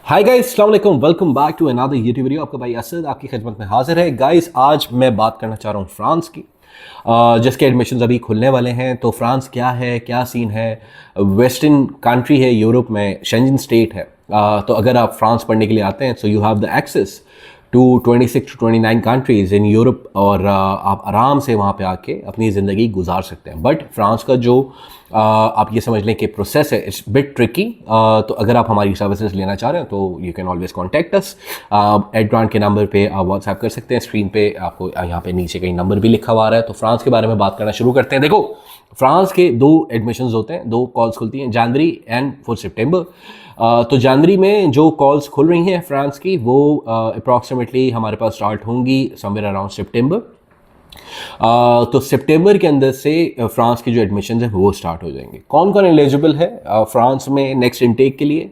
हाय guys, अस्सलाम वालेकुम। Welcome back to another YouTube video. आपका भाई असद आपकी खिदमत में हाजिर है। गाइस, आज मैं बात करना चाह रहा हूँ फ्रांस की, जिसके एडमिशन्स अभी खुलने वाले हैं। तो फ्रांस क्या है, क्या सीन है। वेस्टर्न कंट्री है, यूरोप में शेंजन स्टेट है। तो अगर आप फ्रांस पढ़ने के लिए आते हैं so you have the access to 26 to 29 countries in Europe, और आप आराम से वहाँ पे आके अपनी ज़िंदगी गुजार सकते हैं। बट फ्रांस का जो आप ये समझ लें कि प्रोसेस है, इट्स बिट ट्रिकी। तो अगर आप हमारी सर्विसेज लेना चाह रहे हैं तो you can always contact us. Ad brand के नंबर पे आप व्हाट्सएप कर सकते हैं। स्क्रीन पे आपको यहाँ पे नीचे कहीं नंबर भी लिखा हुआ आ रहा है। तो फ्रांस के बारे में बात करना शुरू करते हैं। देखो, फ्रांस के दो एडमिशन्स होते हैं, दो कॉल्स खुलती हैं, जनवरी एंड 4 सितंबर। तो जनवरी में जो कॉल्स खुल रही हैं फ्रांस की, वो अप्रॉक्सीमेटली हमारे पास स्टार्ट होंगी समवेयर अराउंड सितंबर। तो सितंबर के अंदर से फ्रांस की जो एडमिशन है वो स्टार्ट हो जाएंगे। कौन कौन एलिजिबल है फ्रांस में नेक्स्ट इनटेक के लिए?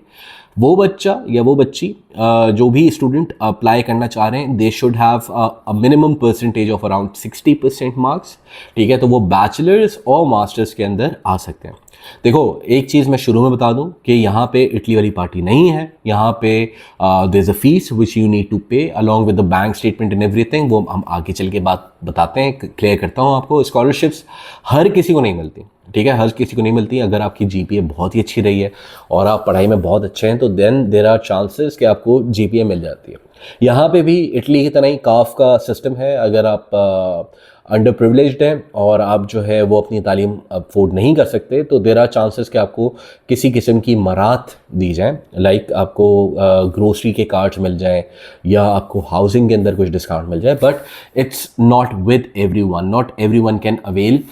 वो बच्चा या वो बच्ची जो भी स्टूडेंट अप्लाई करना चाह रहे हैं, they should have a minimum percentage of around 60% marks. ठीक है, तो वो बैचलर्स और मास्टर्स के अंदर आ सकते हैं। देखो, एक चीज़ मैं शुरू में बता दूं कि यहाँ पे इटली वाली पार्टी नहीं है। यहाँ पे there is a fees which you need to pay along with the bank statement and everything. वो हम आगे चल के बात बताते हैं, क्लियर करता हूँ आपको। स्कॉलरशिप्स हर किसी को नहीं मिलती, ठीक है, हर किसी को नहीं मिलती। अगर आपकी जीपीए बहुत ही अच्छी रही है और आप पढ़ाई में बहुत अच्छे हैं तो देन देयर आर चांसेस कि आपको जीपीए मिल जाती है। यहाँ पे भी इटली की तरह ही काफ का सिस्टम है। अगर आप अंडर प्रिविलेज्ड हैं और आप जो है वो अपनी तालीम अफोर्ड नहीं कर सकते तो देर आर चांसेस कि आपको किसी किस्म की मराहत दी जाए, लाइक आपको ग्रोसरी के कार्ड्स मिल जाए या आपको हाउसिंग के अंदर कुछ डिस्काउंट मिल जाए। But it's not with everyone, not everyone can avail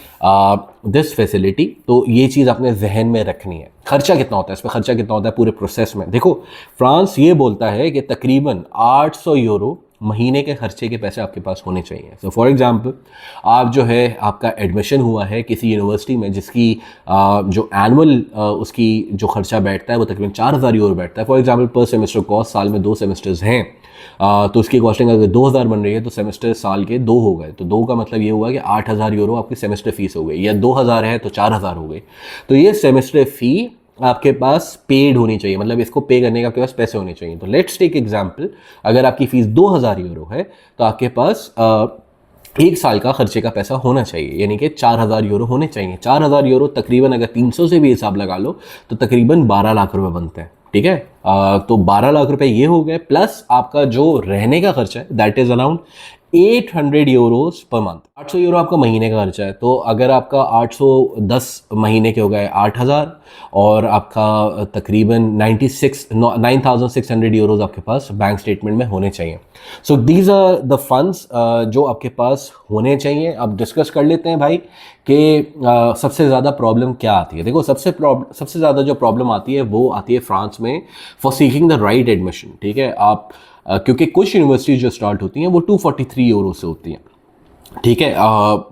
this facility. तो ये चीज़ आपने जहन में रखनी है। खर्चा कितना होता है, इस पर खर्चा कितना होता है पूरे प्रोसेस में? देखो, फ्रांस ये बोलता है कि तकरीबन 800 यूरो महीने के खर्चे के पैसे आपके पास होने चाहिए। सो फॉर एग्जांपल, आप जो है आपका एडमिशन हुआ है किसी यूनिवर्सिटी में जिसकी जो एनुअल उसकी जो खर्चा बैठता है वो तकरीबन 4000 यूरो बैठता है। फॉर एग्जांपल, पर सेमेस्टर कॉस्ट, साल में 2 सेमेस्टर्स हैं, तो उसकी कॉस्टिंग अगर 2000 बन रही है तो सेमेस्टर साल के 2 हो गए। तो 2 का मतलब ये हुआ कि 8000 यूरो आपकी सेमेस्टर फीस हो गई, या 2000 है तो 4000 हो गई। तो ये सेमेस्टर फ़ी आपके पास पेड होनी चाहिए, मतलब इसको पे करने के आपके पास पैसे होने चाहिए। तो लेट्स टेक एग्जांपल, अगर आपकी फीस 2000 यूरो है तो आपके पास एक साल का खर्चे का पैसा होना चाहिए, यानी कि 4000 यूरो होने चाहिए। 4000 यूरो तकरीबन अगर 300 से भी हिसाब लगा लो तो तकरीबन 12 लाख रुपए बनते हैं। ठीक है, तो 12 लाख रुपए ये हो गए, प्लस आपका जो रहने का खर्चा है that is around 800 euros per month. 800 euro आपका महीने का खर्चा है। तो अगर आपका 810 महीने के हो गए 8000, और आपका तकरीबन 9600 यूरोज आपके पास बैंक स्टेटमेंट में होने चाहिए। So these are the funds जो आपके पास होने चाहिए। अब डिस्कस कर लेते हैं भाई कि सबसे ज़्यादा प्रॉब्लम क्या आती है। देखो, सबसे ज़्यादा जो प्रॉब्लम आती है वो आती है फ्रांस में for seeking the right admission. ठीक है, आप क्योंकि कुछ यूनिवर्सिटीज जो स्टार्ट होती हैं वो 243 यूरो से होती हैं। ठीक है,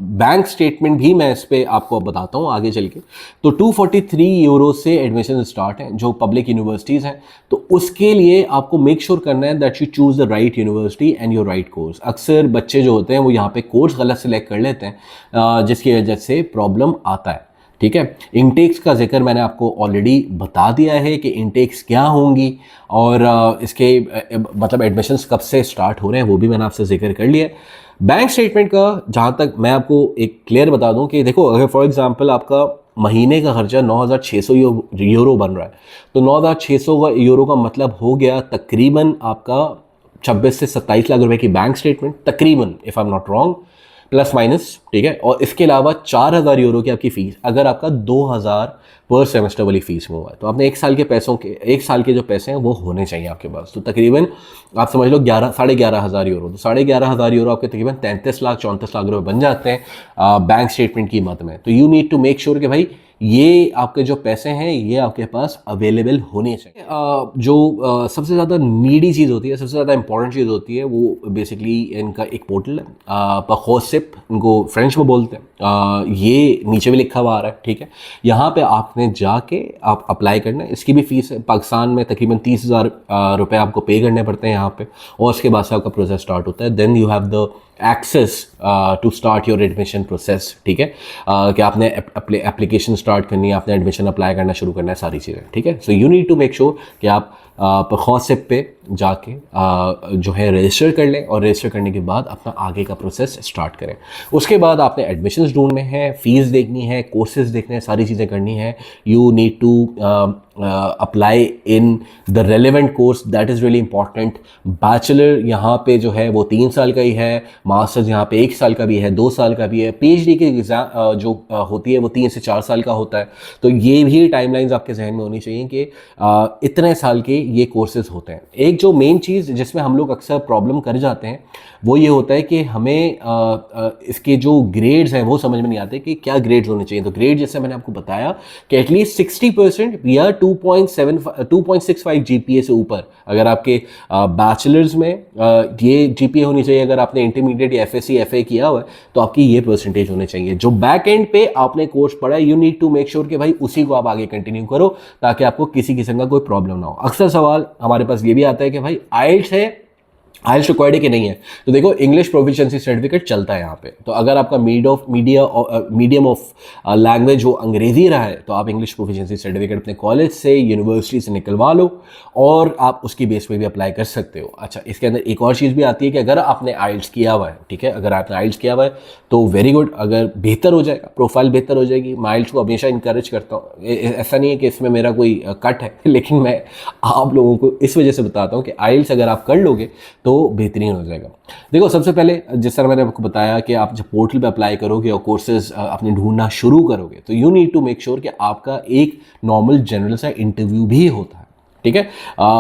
बैंक स्टेटमेंट भी मैं इस पर आपको अब बताता हूँ आगे चल के। तो 243 यूरो से एडमिशन स्टार्ट हैं जो पब्लिक यूनिवर्सिटीज़ हैं। तो उसके लिए आपको मेक श्योर करना है that you choose the right university and your right course. अक्सर बच्चे जो होते हैं वो यहाँ पे कोर्स गलत सेलेक्ट कर लेते हैं, जिसकी वजह से प्रॉब्लम आता है। ठीक है, इनटेक्स का जिक्र मैंने आपको ऑलरेडी बता दिया है कि इनटेक्स क्या होंगी, और इसके मतलब एडमिशन्स कब से स्टार्ट हो रहे हैं वो भी मैंने आपसे जिक्र कर लिया है। बैंक स्टेटमेंट का जहाँ तक मैं आपको एक क्लियर बता दूं कि देखो, अगर फॉर एग्जांपल आपका महीने का खर्चा 9600 यूरो बन रहा है तो 9600 यूरो का मतलब हो गया तकरीबन आपका 26 से 27 लाख रुपए की बैंक स्टेटमेंट, तकरीबन, if I am not wrong, plus minus. ठीक है, और इसके अलावा 4000 यूरो की आपकी फ़ीस, अगर आपका 2000 पर सेमेस्टर वाली फ़ीस में हुआ है तो आपने एक साल के जो पैसे हैं वो होने चाहिए आपके पास। तो तकरीबन आप समझ लो 11,500 यूरो। तो 11,500 यूरो आपके तकरीबन 33 लाख 34 लाख रुपए बन जाते हैं बैंक स्टेटमेंट की मद में। तो you need to make sure कि भाई ये आपके जो पैसे हैं ये आपके पास अवेलेबल होने चाहिए। जो सबसे ज़्यादा नीडी चीज़ होती है, सबसे ज़्यादा इंपॉर्टेंट चीज़ होती है, वो बेसिकली इनका एक पोर्टल है, पखोसिप इनको फ्रेंच में बोलते हैं। ये नीचे भी लिखा हुआ आ रहा है। ठीक है, यहाँ पे आपने जाके आप अप्लाई करना है। इसकी भी फीस है, पाकिस्तान में तकरीबन 30,000 रुपये आपको पे करने पड़ते हैं यहाँ पे, और उसके बाद से आपका प्रोसेस स्टार्ट होता है। Then you have the access to start your admission process. ठीक है, कि आपने एप्लीकेशन स्टार्ट करनी है, आपने एडमिशन अप्लाई करना शुरू करना है, सारी चीज़ें। ठीक है, so you need to make sure कि आप पखौसिप पे जाके जो है रजिस्टर कर लें और रजिस्टर करने के बाद अपना आगे का प्रोसेस स्टार्ट करें। उसके बाद आपने एडमिशन्स ढूंढने हैं, फ़ीस देखनी है, कोर्सेज देखने हैं, सारी चीज़ें करनी है। You need to apply in the relevant course, that is really important. Bachelor यहाँ पे जो है वो 3 साल का ही है, मास्टर्स यहाँ पे 1 साल का भी है, 2 साल का भी है, पीएचडी की एग्ज़ाम जो होती है वो 3 से 4 साल का होता है। तो ये भी टाइमलाइंस आपके जहन में होनी चाहिए कि इतने साल के ये कोर्सेज होते हैं। एक जो मेन चीज़ जिसमें हम लोग अक्सर प्रॉब्लम कर जाते हैं वो ये होता है कि हमें इसके जो ग्रेड्स हैं वो समझ में नहीं आते कि क्या ग्रेड्स होने चाहिए। तो ग्रेड जैसे मैंने आपको बताया कि एटलीस्ट 60% या 2.65 जीपीए से ऊपर अगर आपके बैचलर्स में ये जीपीए होनी चाहिए। अगर आपने इंटरमीडिएट या एफएससी एफए किया हुआ है तो आपकी ये परसेंटेज होने चाहिए। जो बैक एंड पे आपने कोर्स पढ़ा है, you need to make sure कि भाई उसी को आप आगे कंटिन्यू करो ताकि आपको किसी किस्म का कोई प्रॉब्लम ना हो। अक्सर सवाल हमारे पास ये भी आता है कि भाई आइल्स है, आइल्स रिक्वायर्ड है कि नहीं है। तो देखो इंग्लिश प्रोफिशिएंसी सर्टिफिकेट चलता है यहाँ पे। तो अगर आपका मीडियम ऑफ लैंग्वेज वो अंग्रेजी रहा है तो आप इंग्लिश प्रोफिशिएंसी सर्टिफिकेट अपने कॉलेज से, यूनिवर्सिटी से निकलवा लो और आप उसकी बेस पे भी अप्लाई कर सकते हो। अच्छा, इसके अंदर एक और चीज़ भी आती है कि अगर आपने आइल्स किया हुआ है, ठीक है, अगर आपने आइल्स किया हुआ है तो वेरी गुड, अगर बेहतर हो जाएगा, प्रोफाइल बेहतर हो जाएगी। मैं आइल्स को हमेशा इंकरेज करता हूँ। ऐसा नहीं है कि इसमें मेरा कोई कट है, लेकिन मैं आप लोगों को इस वजह से बताता हूँ कि आइल्स अगर आप कर लोगे तो बेहतरीन हो जाएगा। देखो सबसे पहले जिस तरह मैंने आपको बताया कि आप जब पोर्टल पे अप्लाई करोगे और कोर्सेज अपने ढूंढना शुरू करोगे तो you need to make sure कि आपका एक नॉर्मल जनरल सा इंटरव्यू भी होता है, ठीक है।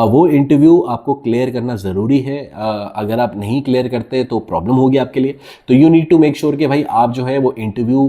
वो इंटरव्यू आपको क्लियर करना ज़रूरी है। अगर आप नहीं क्लियर करते तो प्रॉब्लम होगी आपके लिए। तो you need to make sure कि भाई आप जो है वो इंटरव्यू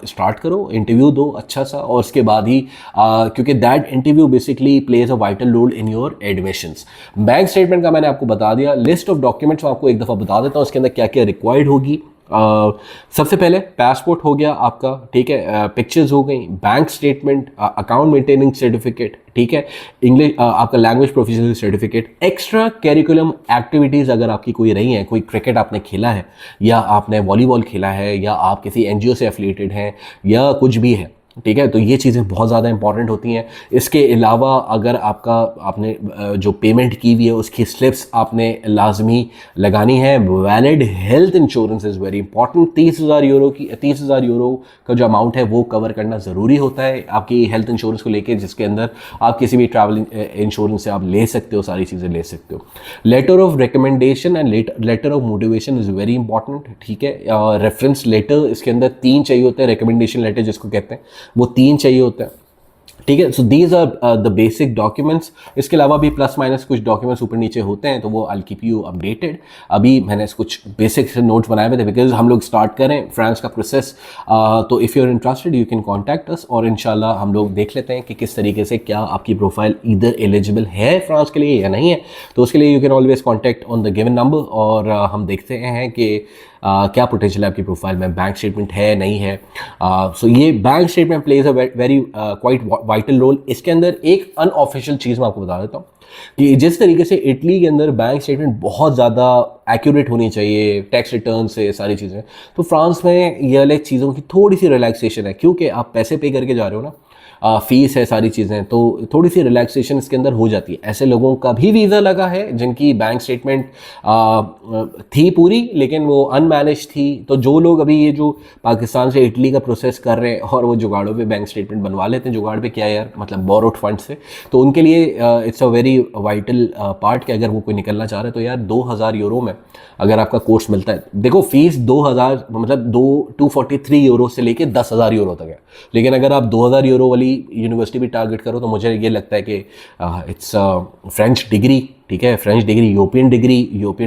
स्टार्ट करो, इंटरव्यू दो अच्छा सा, और उसके बाद ही क्योंकि that interview basically plays a vital role in your admissions. Bank statement का मैंने आपको बता दिया। लिस्ट ऑफ डॉक्यूमेंट्स आपको एक दफ़ा बता देता हूँ उसके अंदर क्या क्या रिक्वायर्ड होगी। सबसे पहले पासपोर्ट हो गया आपका, ठीक है, पिक्चर्स हो गई, bank statement, account maintaining certificate, ठीक है, इंग्लिश आपका language proficiency certificate, extra curriculum activities अगर आपकी कोई रही हैं, कोई क्रिकेट आपने खेला है या आपने वॉलीबॉल खेला है या आप किसी एनजीओ से एफिलिएटेड हैं या कुछ भी है, ठीक है, तो ये चीज़ें बहुत ज़्यादा इंपॉर्टेंट होती हैं। इसके अलावा अगर आपने जो पेमेंट की हुई है उसकी स्लिप्स आपने लाजमी लगानी है। Valid health insurance is very important. 30,000 euro का जो अमाउंट है वो कवर करना ज़रूरी होता है आपकी हेल्थ इंश्योरेंस को लेके, जिसके अंदर आप किसी भी ट्रैवल इंश्योरेंस से आप ले सकते हो, सारी चीज़ें ले सकते हो। Letter of recommendation and letter of motivation is very important, ठीक है। रेफरेंस लेटर इसके अंदर 3 चाहिए होते हैं, रिकमेंडेशन लेटर जिसको कहते हैं वो 3 चाहिए होते हैं, ठीक है। So these are the basic documents. इसके अलावा भी प्लस माइनस कुछ डॉक्यूमेंट्स ऊपर नीचे होते हैं तो वो आई कीप यू अपडेटेड। अभी मैंने कुछ बेसिक से नोट्स बनाए हुए थे बिकॉज हम लोग स्टार्ट करें फ्रांस का प्रोसेस। तो if you are interested you can contact us और इंशाल्लाह हम लोग देख लेते हैं कि किस तरीके से क्या आपकी प्रोफाइल इधर एलिजिबल है फ्रांस के लिए या नहीं है। तो उसके लिए you can always contact on the given number और हम देखते हैं कि क्या पोटेंशियल है आपकी प्रोफाइल में, बैंक स्टेटमेंट है नहीं है। सो ये bank statement plays a very quite vital role. इसके अंदर एक अनऑफिशियल चीज़ मैं आपको बता देता हूँ कि जिस तरीके से इटली के अंदर बैंक स्टेटमेंट बहुत ज़्यादा एक्यूरेट होनी चाहिए, टैक्स रिटर्न से सारी चीज़ें, तो फ्रांस में ये अलग चीज़ों की थोड़ी सी रिलैक्सेशन है क्योंकि आप पैसे पे करके जा रहे हो ना, फीस है, सारी चीज़ें, तो थोड़ी सी रिलैक्सेशन इसके अंदर हो जाती है। ऐसे लोगों का भी वीज़ा लगा है जिनकी बैंक स्टेटमेंट थी पूरी लेकिन वो अनमैनेज थी। तो जो लोग अभी ये जो पाकिस्तान से इटली का प्रोसेस कर रहे हैं और वो जुगाड़ों पे बैंक स्टेटमेंट बनवा लेते हैं, जुगाड़ पे क्या यार मतलब बोरोड फंड से, तो उनके लिए it's a very vital part कि अगर वो कोई निकलना चाह रहे हैं तो यार 2,000 यूरो में अगर आपका कोर्स मिलता है, देखो फीस 2,000 मतलब 243 यूरो से लेके 10,000 यूरो तक है। लेकिन अगर आप 2,000 यूरो वाली यूनिवर्सिटी भी टारगेट करो तो मुझे ये लगता है कि इट्स फ्रेंच डिग्री, ठीक है, फ्रेंच डिग्री, यूरोपियन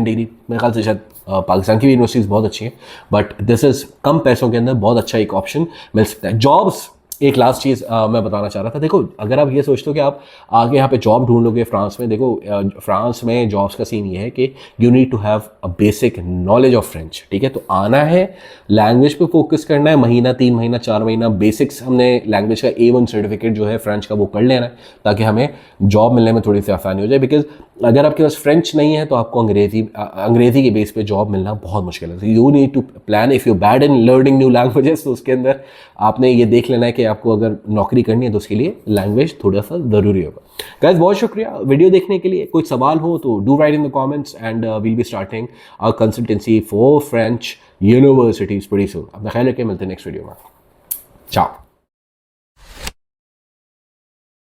डिग्री मेरे ख्याल से शायद पाकिस्तान की भी यूनिवर्सिटीज़ बहुत अच्छी हैं, बट दिस इज़ कम पैसों के अंदर बहुत अच्छा एक ऑप्शन मिल सकता है। जॉब्स, एक लास्ट चीज़ मैं बताना चाह रहा था। देखो अगर आप ये सोचते हो कि आप आगे यहाँ पे जॉब ढूंढ लोगे फ्रांस में, देखो फ्रांस में जॉब्स का सीन ये है कि you need to have a basic knowledge of French, ठीक है। तो आना है, लैंग्वेज पे फोकस करना है, महीना 3 महीना 4 महीना बेसिक्स हमने लैंग्वेज का A1 सर्टिफिकेट जो है फ्रेंच का वो कर लेना है ताकि हमें जॉब मिलने में थोड़ी सी आसानी हो जाए। बिकॉज अगर आपके पास फ्रेंच नहीं है तो आपको अंग्रेज़ी के बेस पे जॉब मिलना बहुत मुश्किल है। You need to plan, if you bad in learning new languages तो उसके अंदर आपने ये देख लेना है कि आपको अगर नौकरी करनी है तो उसके लिए लैंग्वेज थोड़ा सा ज़रूरी होगा। गाइस बहुत शुक्रिया वीडियो देखने के लिए। कोई सवाल हो तो do write in the comments and we'll be starting our consultancy for French universities pretty soon. अपना ख्याल रखिए, मिलते हैं नेक्स्ट वीडियो में।